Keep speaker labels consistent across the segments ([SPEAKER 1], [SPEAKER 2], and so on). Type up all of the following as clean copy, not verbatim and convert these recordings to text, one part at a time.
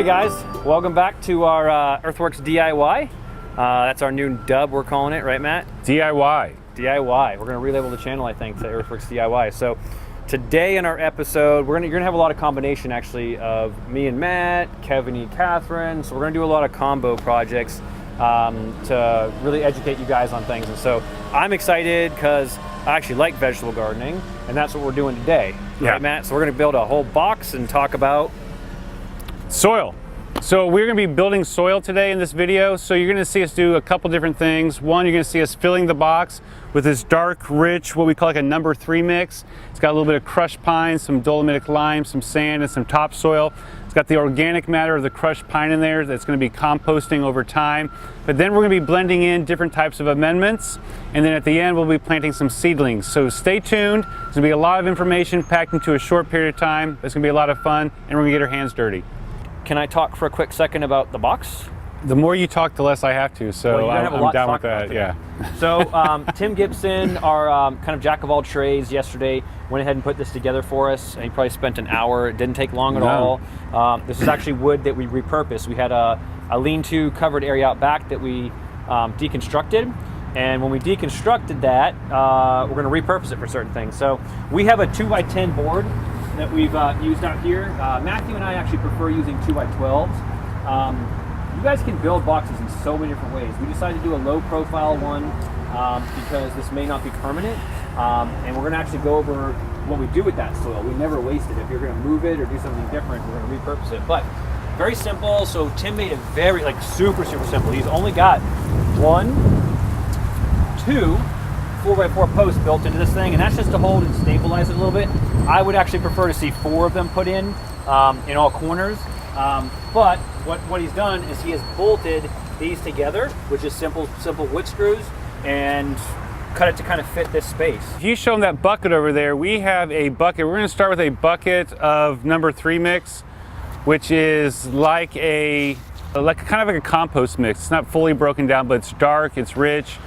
[SPEAKER 1] guys, welcome back to our Earthworks DIY. That's our new dub, we're calling it, right Matt?
[SPEAKER 2] DIY.
[SPEAKER 1] DIY. We're going to relabel the channel, I think, to Earthworks DIY. So today in our episode, you're gonna have a lot of combination actually of me and Matt, Kevin and Catherine. So we're gonna do a lot of combo projects to really educate you guys on things. And so I'm excited because I actually like vegetable gardening, and that's what we're doing today, right Matt? So we're gonna build a whole box and talk about
[SPEAKER 2] soil. So we're going to be building soil today in this video. So you're going to see us do a couple different things. One, you're going to see us filling the box with this dark, rich, what we call like a number 3 mix. It's got a little bit of crushed pine, some dolomitic lime, some sand, and some topsoil. It's got the organic matter of the crushed pine in there that's going to be composting over time. But then we're going to be blending in different types of amendments. And then at the end, we'll be planting some seedlings. So stay tuned. There's going to be a lot of information packed into a short period of time. It's going to be a lot of fun, and we're going to get our hands dirty.
[SPEAKER 1] Can I talk for a quick second about the box?
[SPEAKER 2] The more you talk, the less I have to, so I'm down with that, yeah.
[SPEAKER 1] So Tim Gibson, our kind of jack of all trades yesterday, went ahead and put this together for us, and he probably spent an hour. It didn't take long at all. This is actually wood that we repurposed. We had a lean-to covered area out back that we deconstructed, and when we deconstructed that, we're gonna repurpose it for certain things. So we have a 2x10 board that we've used out here. Matthew and I actually prefer using 2x12s. You guys can build boxes in so many different ways. We decided to do a low profile one because this may not be permanent. And we're gonna actually go over what we do with that soil. We never waste it. If you're gonna move it or do something different, we're gonna repurpose it. But very simple. So Tim made it very, super simple. He's only got 1, 2, 4x4 posts built into this thing, and that's just to hold and stabilize it a little bit. I wood actually prefer to see 4 of them put in all corners. But what he's done is he has bolted these together, which is simple wood screws, and cut it to kind of fit this space.
[SPEAKER 2] If you show them that bucket over there, we have a bucket. We're going to start with a bucket of number 3 mix, which is like kind of like a compost mix. It's not fully broken down, but it's dark, it's rich,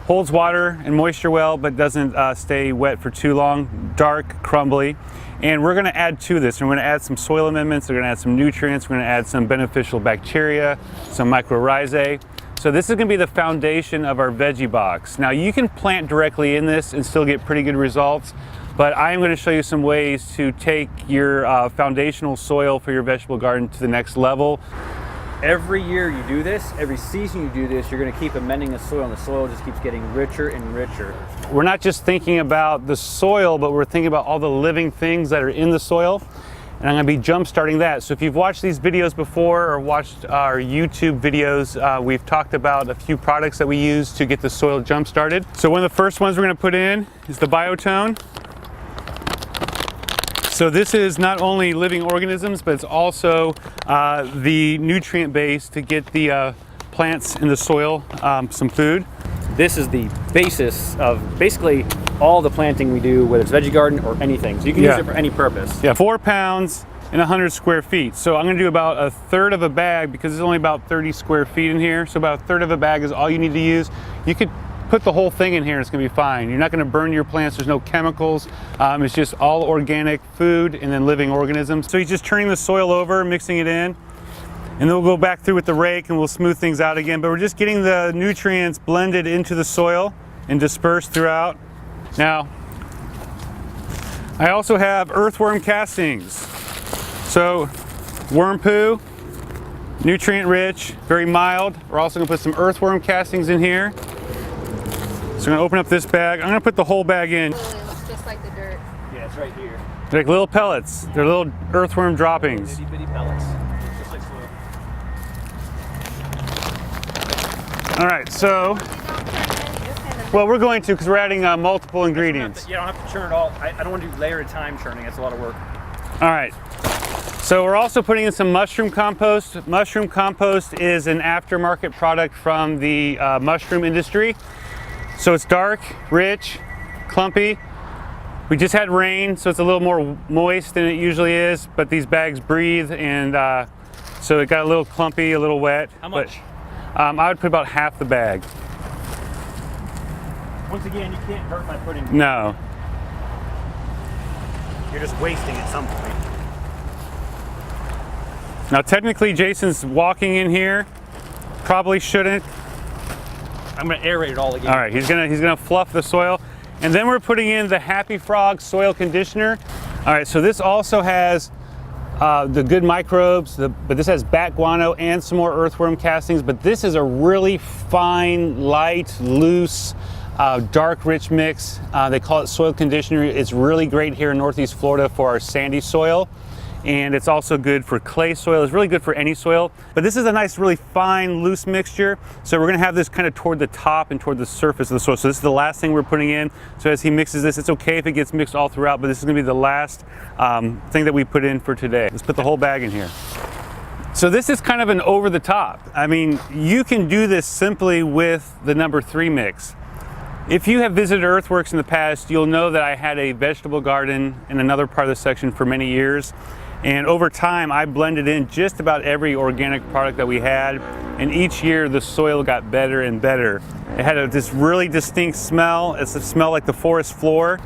[SPEAKER 2] holds water and moisture well, but doesn't stay wet for too long. Dark, crumbly. And we're going to add to this. We're going to add some soil amendments. We're going to add some nutrients. We're going to add some beneficial bacteria, some mycorrhizae. So this is going to be the foundation of our veggie box. Now you can plant directly in this and still get pretty good results, but I'm going to show you some ways to take your foundational soil for your vegetable garden to the next level.
[SPEAKER 1] Every year you do this, every season you do this, you're going to keep amending the soil, and the soil just keeps getting richer and richer.
[SPEAKER 2] We're not just thinking about the soil, but we're thinking about all the living things that are in the soil, and I'm going to be jump starting that. So if you've watched these videos before or watched our YouTube videos, we've talked about a few products that we use to get the soil jump started. So one of the first ones we're going to put in is the BioTone. So this is not only living organisms, but it's also the nutrient base to get the plants in the soil some food.
[SPEAKER 1] This is the basis of basically all the planting we do, whether it's veggie garden or anything. So you can use it for any purpose.
[SPEAKER 2] Yeah, 4 pounds and 100 square feet. So I'm gonna do about 1/3 of a bag because there's only about 30 square feet in here. So about 1/3 of a bag is all you need to use. You could put the whole thing in here and it's gonna be fine. You're not gonna burn your plants, there's no chemicals. It's just all organic food and then living organisms. So you're just turning the soil over, mixing it in, and then we'll go back through with the rake and we'll smooth things out again. But we're just getting the nutrients blended into the soil and dispersed throughout. Now, I also have earthworm castings. So worm poo, nutrient rich, very mild. We're also gonna put some earthworm castings in here. So I'm gonna open up this bag. I'm gonna put the whole bag in.
[SPEAKER 3] It looks just like the dirt.
[SPEAKER 1] Yeah, it's right here.
[SPEAKER 2] They're like little pellets. They're little earthworm droppings.
[SPEAKER 1] Itty bitty pellets, just like soil.
[SPEAKER 2] All right, so, well, we're going to because we're adding multiple ingredients.
[SPEAKER 1] You don't have to churn it all. I don't want to do layer at a time churning. That's a lot of work.
[SPEAKER 2] All right. So we're also putting in some mushroom compost. Mushroom compost is an aftermarket product from the mushroom industry. So it's dark, rich, clumpy. We just had rain, so it's a little more moist than it usually is, but these bags breathe, and so it got a little clumpy, a little wet.
[SPEAKER 1] How much?
[SPEAKER 2] But, I would put about half the bag.
[SPEAKER 1] Once again, you can't hurt by putting.
[SPEAKER 2] No.
[SPEAKER 1] You're just wasting at some point.
[SPEAKER 2] Now technically Jason's walking in here, probably shouldn't.
[SPEAKER 1] I'm gonna aerate it all again.
[SPEAKER 2] All right, he's gonna fluff the soil. And then we're putting in the Happy Frog soil conditioner. All right, so this also has the good microbes, but this has bat guano and some more earthworm castings, but this is a really fine, light, loose, dark, rich mix. They call it soil conditioner. It's really great here in Northeast Florida for our sandy soil. And it's also good for clay soil. It's really good for any soil. But this is a nice, really fine, loose mixture. So we're gonna have this kind of toward the top and toward the surface of the soil. So this is the last thing we're putting in. So as he mixes this, it's okay if it gets mixed all throughout, but this is gonna be the last thing that we put in for today. Let's put the whole bag in here. So this is kind of an over the top. I mean, you can do this simply with the number 3 mix. If you have visited Earthworks in the past, you'll know that I had a vegetable garden in another part of the section for many years. And over time, I blended in just about every organic product that we had. And each year, the soil got better and better. It had this really distinct smell. It's a smell like the forest floor.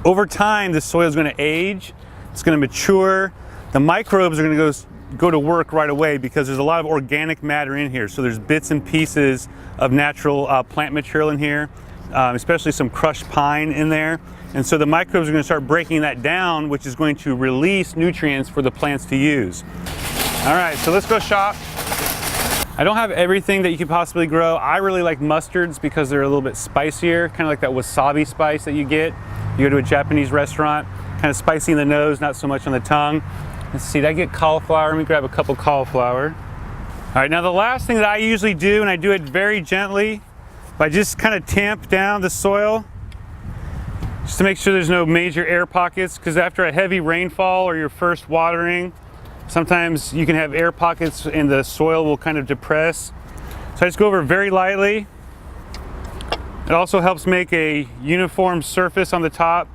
[SPEAKER 2] Over time, the soil is going to age. It's going to mature. The microbes are going to go to work right away because there's a lot of organic matter in here. So there's bits and pieces of natural plant material in here, especially some crushed pine in there. And so the microbes are going to start breaking that down, which is going to release nutrients for the plants to use. All right, so let's go shop. I don't have everything that you could possibly grow. I really like mustards because they're a little bit spicier, kind of like that wasabi spice that you get. You go to a Japanese restaurant, kind of spicy in the nose, not so much on the tongue. Let's see, did I get cauliflower? Let me grab a couple cauliflower. All right, now the last thing that I usually do, and I do it very gently, I just kind of tamp down the soil just to make sure there's no major air pockets, because after a heavy rainfall or your first watering, sometimes you can have air pockets and the soil will kind of depress. So I just go over very lightly. It also helps make a uniform surface on the top.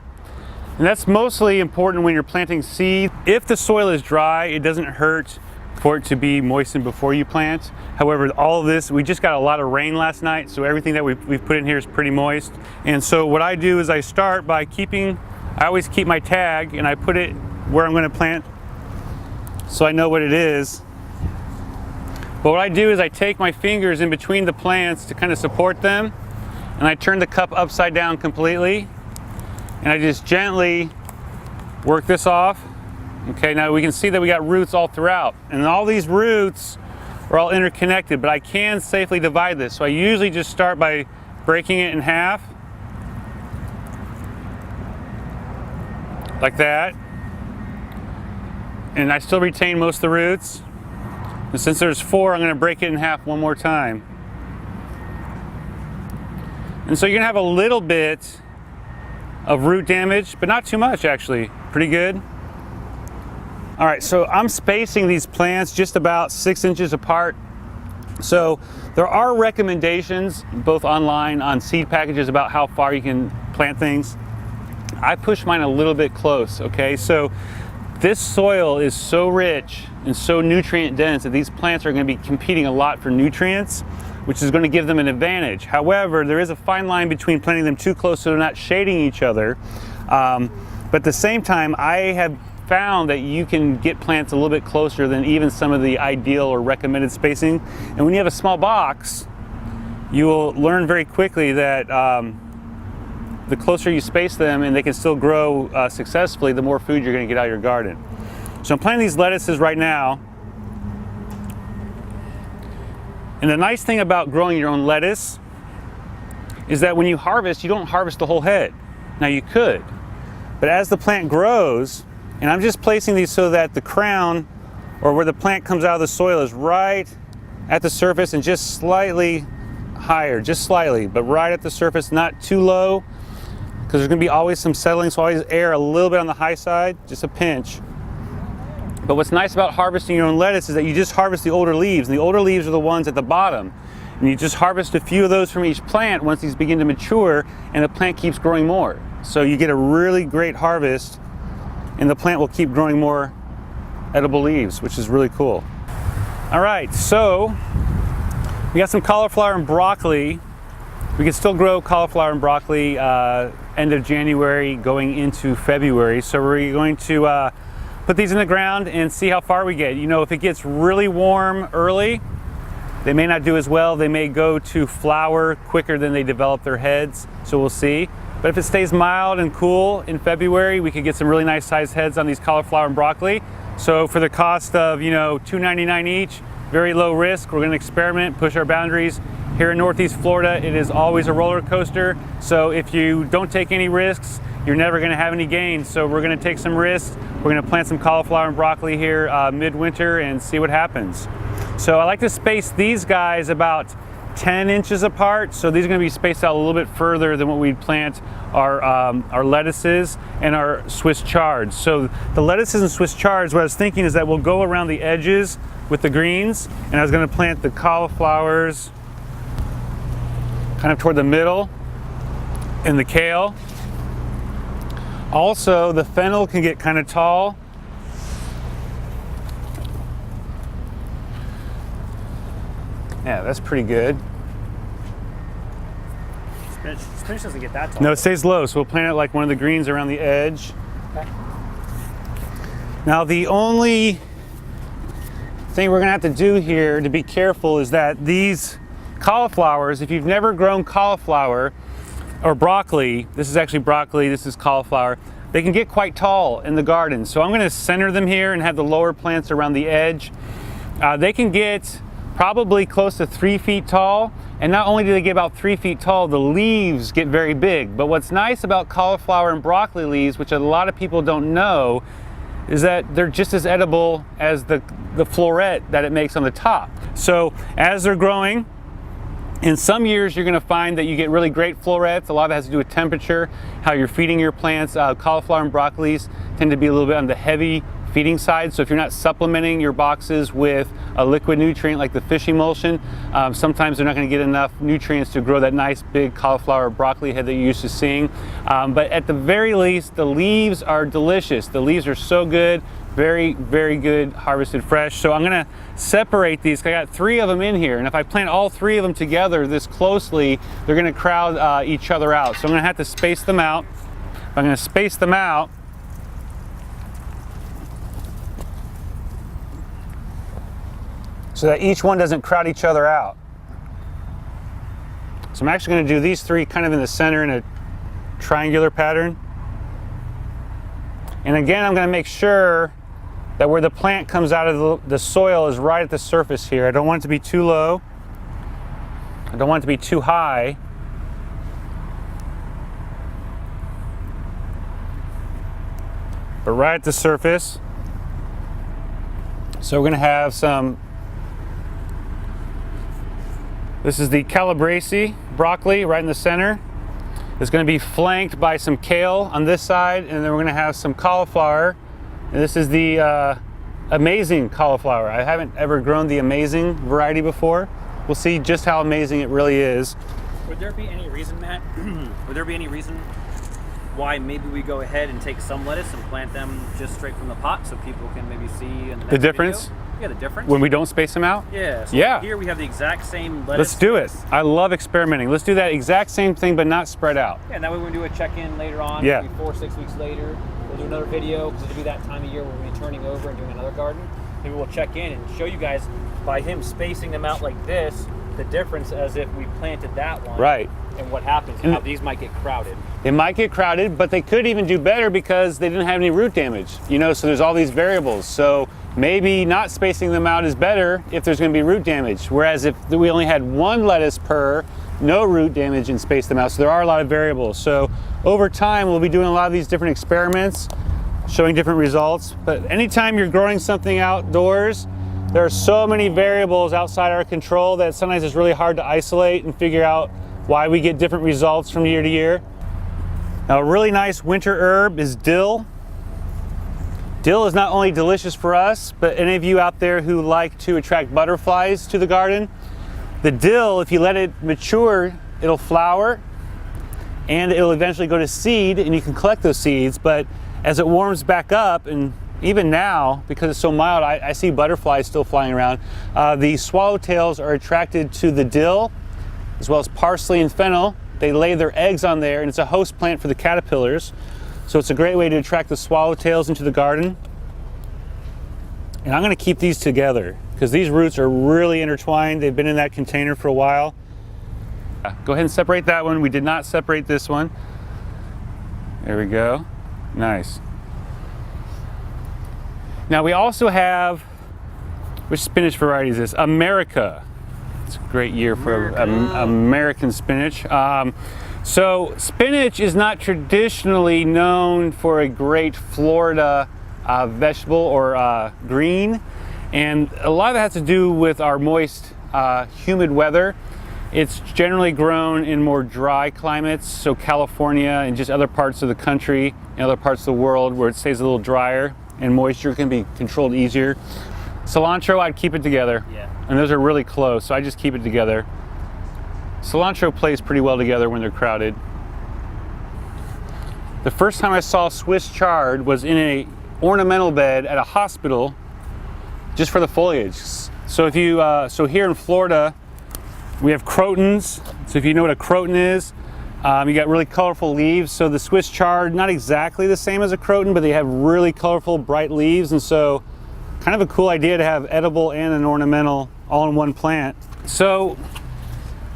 [SPEAKER 2] And that's mostly important when you're planting seed. If the soil is dry, it doesn't hurt for it to be moistened before you plant. However, all of this, we just got a lot of rain last night, so everything that we've put in here is pretty moist. And so what I do is I start by I always keep my tag and I put it where I'm gonna plant so I know what it is. But what I do is I take my fingers in between the plants to kind of support them, and I turn the cup upside down completely, and I just gently work this off. Okay, now we can see that we got roots all throughout, and all these roots are all interconnected, but I can safely divide this. So I usually just start by breaking it in half, like that. And I still retain most of the roots. And since there's 4, I'm gonna break it in half one more time. And so you're gonna have a little bit of root damage, but not too much actually, pretty good. All right, so I'm spacing these plants just about 6 inches apart. So there are recommendations both online on seed packages about how far you can plant things. I push mine a little bit close, okay? So this soil is so rich and so nutrient dense that these plants are gonna be competing a lot for nutrients, which is gonna give them an advantage. However, there is a fine line between planting them too close so they're not shading each other. But at the same time, I have found that you can get plants a little bit closer than even some of the ideal or recommended spacing. And when you have a small box, you will learn very quickly that the closer you space them and they can still grow successfully, the more food you're going to get out of your garden. So I'm planting these lettuces right now. And the nice thing about growing your own lettuce is that when you harvest, you don't harvest the whole head. Now you could, but as the plant grows, and I'm just placing these so that the crown, or where the plant comes out of the soil, is right at the surface and just slightly higher, just slightly, but right at the surface, not too low, because there's gonna be always some settling, so always air a little bit on the high side, just a pinch. But what's nice about harvesting your own lettuce is that you just harvest the older leaves, and the older leaves are the ones at the bottom. And you just harvest a few of those from each plant once these begin to mature, and the plant keeps growing more. So you get a really great harvest, and the plant will keep growing more edible leaves, which is really cool. All right, so we got some cauliflower and broccoli. We can still grow cauliflower and broccoli end of January going into February. So we're going to put put these in the ground and see how far we get. You know, if it gets really warm early, they may not do as well. They may go to flower quicker than they develop their heads, so we'll see. But if it stays mild and cool in February, we could get some really nice sized heads on these cauliflower and broccoli. So for the cost of, you know, $2.99 each, very low risk, we're gonna experiment, push our boundaries. Here in Northeast Florida, it is always a roller coaster. So if you don't take any risks, you're never gonna have any gains. So we're gonna take some risks. We're gonna plant some cauliflower and broccoli here midwinter and see what happens. So I like to space these guys about 10 inches apart. So these are gonna be spaced out a little bit further than what we'd plant our lettuces and our Swiss chards. So the lettuces and Swiss chards, what I was thinking is that we'll go around the edges with the greens, and I was gonna plant the cauliflowers kind of toward the middle and the kale. Also, the fennel can get kind of tall. Yeah, that's pretty good.
[SPEAKER 1] Spinach doesn't get that tall.
[SPEAKER 2] No, it stays low, so we'll plant it like one of the greens around the edge.
[SPEAKER 1] Okay.
[SPEAKER 2] Now, the only thing we're gonna have to do here to be careful is that these cauliflowers, if you've never grown cauliflower or broccoli, this is actually broccoli, this is cauliflower, they can get quite tall in the garden. So I'm gonna center them here and have the lower plants around the edge. They can get probably close to 3 feet tall, and not only do they get about 3 feet tall, the leaves get very big. But what's nice about cauliflower and broccoli leaves, which a lot of people don't know, is that they're just as edible as the floret that it makes on the top. So as they're growing, in some years you're gonna find that you get really great florets. A lot of it has to do with temperature, how you're feeding your plants. Cauliflower and broccolis tend to be a little bit on the heavy feeding side. So if you're not supplementing your boxes with a liquid nutrient like the fish emulsion, sometimes they're not going to get enough nutrients to grow that nice big cauliflower or broccoli head that you're used to seeing. But at the very least, the leaves are delicious. The leaves are so good, very, very good harvested fresh. So I'm going to separate these. I got 3 of them in here, and if I plant all 3 of them together this closely, they're going to crowd each other out. So I'm going to have to space them out. If I'm going to space them out, so that each one doesn't crowd each other out. So I'm actually going to do these 3 kind of in the center in a triangular pattern. And again, I'm going to make sure that where the plant comes out of the soil is right at the surface here. I don't want it to be too low. I don't want it to be too high. But right at the surface. So we're going to have some. This is the Calabrese broccoli right in the center. It's going to be flanked by some kale on this side, and then we're going to have some cauliflower. And this is the amazing cauliflower. I haven't ever grown the amazing variety before. We'll see just how amazing it really is.
[SPEAKER 1] Would there be any reason, Matt? Would there be any reason why maybe we go ahead and take some lettuce and plant them just straight from the pot so people can maybe see in the next
[SPEAKER 2] the difference?
[SPEAKER 1] Video? Yeah, the difference.
[SPEAKER 2] When we don't space them out?
[SPEAKER 1] Yeah. So
[SPEAKER 2] yeah.
[SPEAKER 1] Here we have the exact same lettuce.
[SPEAKER 2] Let's do it. I love experimenting. Let's do that exact same thing, but not spread out.
[SPEAKER 1] Yeah, and that way when we do a check-in later on,
[SPEAKER 2] yeah.
[SPEAKER 1] maybe 4 or 6 weeks later, we'll do another video because it'll be that time of year where we'll be turning over and doing another garden. Maybe we'll check in and show you guys by him spacing them out like this, the difference as if we planted that one.
[SPEAKER 2] Right.
[SPEAKER 1] And what happens and how these might get crowded.
[SPEAKER 2] They might get crowded, but they could even do better because they didn't have any root damage. You know, so there's all these variables. So maybe not spacing them out is better if there's going to be root damage. Whereas if we only had 1 lettuce per, no root damage and space them out. So there are a lot of variables. So over time, we'll be doing a lot of these different experiments, showing different results. But anytime you're growing something outdoors, there are so many variables outside our control that sometimes it's really hard to isolate and figure out why we get different results from year to year. Now, a really nice winter herb is dill. Dill is not only delicious for us, but any of you out there who like to attract butterflies to the garden, the dill, if you let it mature, it'll flower and it'll eventually go to seed and you can collect those seeds. But as it warms back up, and even now, because it's so mild, I see butterflies still flying around. The swallowtails are attracted to the dill, as well as parsley and fennel. They lay their eggs on there, and it's a host plant for the caterpillars. So it's a great way to attract the swallowtails into the garden. And I'm gonna keep these together because these roots are really intertwined. They've been in that container for a while. Go ahead and separate that one. We did not separate this one. There we go. Nice. Now we also have, which spinach variety is this? America. It's a great year for American spinach. So spinach is not traditionally known for a great Florida vegetable or green, and a lot of it has to do with our moist, humid weather. It's generally grown in more dry climates, so California and just other parts of the country and other parts of the world where it stays a little drier and moisture can be controlled easier. Cilantro, I'd keep it together.
[SPEAKER 1] Yeah.
[SPEAKER 2] And those are really close, so I just keep it together. Cilantro plays pretty well together when they're crowded. The first time I saw Swiss chard was in a ornamental bed at a hospital just for the foliage. So if you, so here in Florida, we have crotons. So if you know what a croton is, you got really colorful leaves. So the Swiss chard, not exactly the same as a croton, but they have really colorful, bright leaves. And so kind of a cool idea to have edible and an ornamental all in one plant. So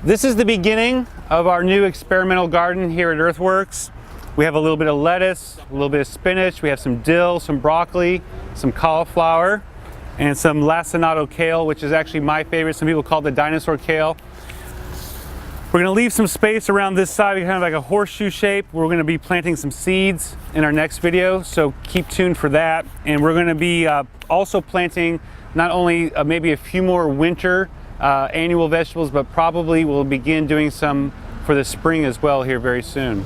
[SPEAKER 2] this is the beginning of our new experimental garden here at Earthworks. We have a little bit of lettuce, a little bit of spinach, we have some dill, some broccoli, some cauliflower, and some Lacinato kale, which is actually my favorite. Some people call it the dinosaur kale. We're gonna leave some space around this side, kind of like a horseshoe shape. We're gonna be planting some seeds in our next video, so keep tuned for that. And we're gonna be also planting not only maybe a few more winter annual vegetables, but probably we'll begin doing some for the spring as well here very soon.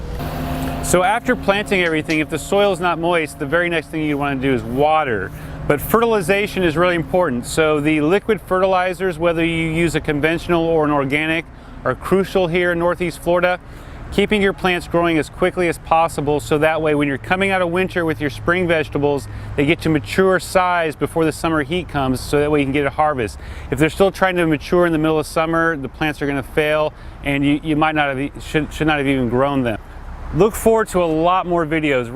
[SPEAKER 2] So after planting everything, if the soil is not moist, the very next thing you want to do is water. But fertilization is really important. So the liquid fertilizers, whether you use a conventional or an organic, are crucial here in Northeast Florida. Keeping your plants growing as quickly as possible, so that way when you're coming out of winter with your spring vegetables, they get to mature size before the summer heat comes, so that way you can get a harvest. If they're still trying to mature in the middle of summer, the plants are going to fail, and you might not have, should not have even grown them. Look forward to a lot more videos.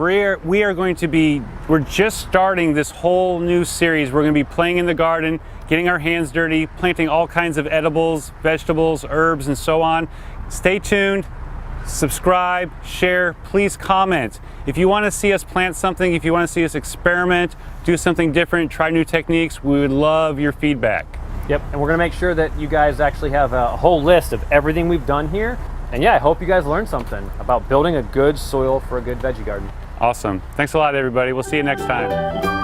[SPEAKER 2] We're just starting this whole new series. We're going to be playing in the garden, getting our hands dirty, planting all kinds of edibles, vegetables, herbs, and so on. Stay tuned, subscribe, share, please comment. If you want to see us plant something, if you want to see us experiment, do something different, try new techniques, we would love your feedback.
[SPEAKER 1] Yep, and we're gonna make sure that you guys actually have a whole list of everything we've done here. And yeah, I hope you guys learned something about building a good soil for a good veggie garden.
[SPEAKER 2] Awesome. Thanks a lot, everybody. We'll see you next time.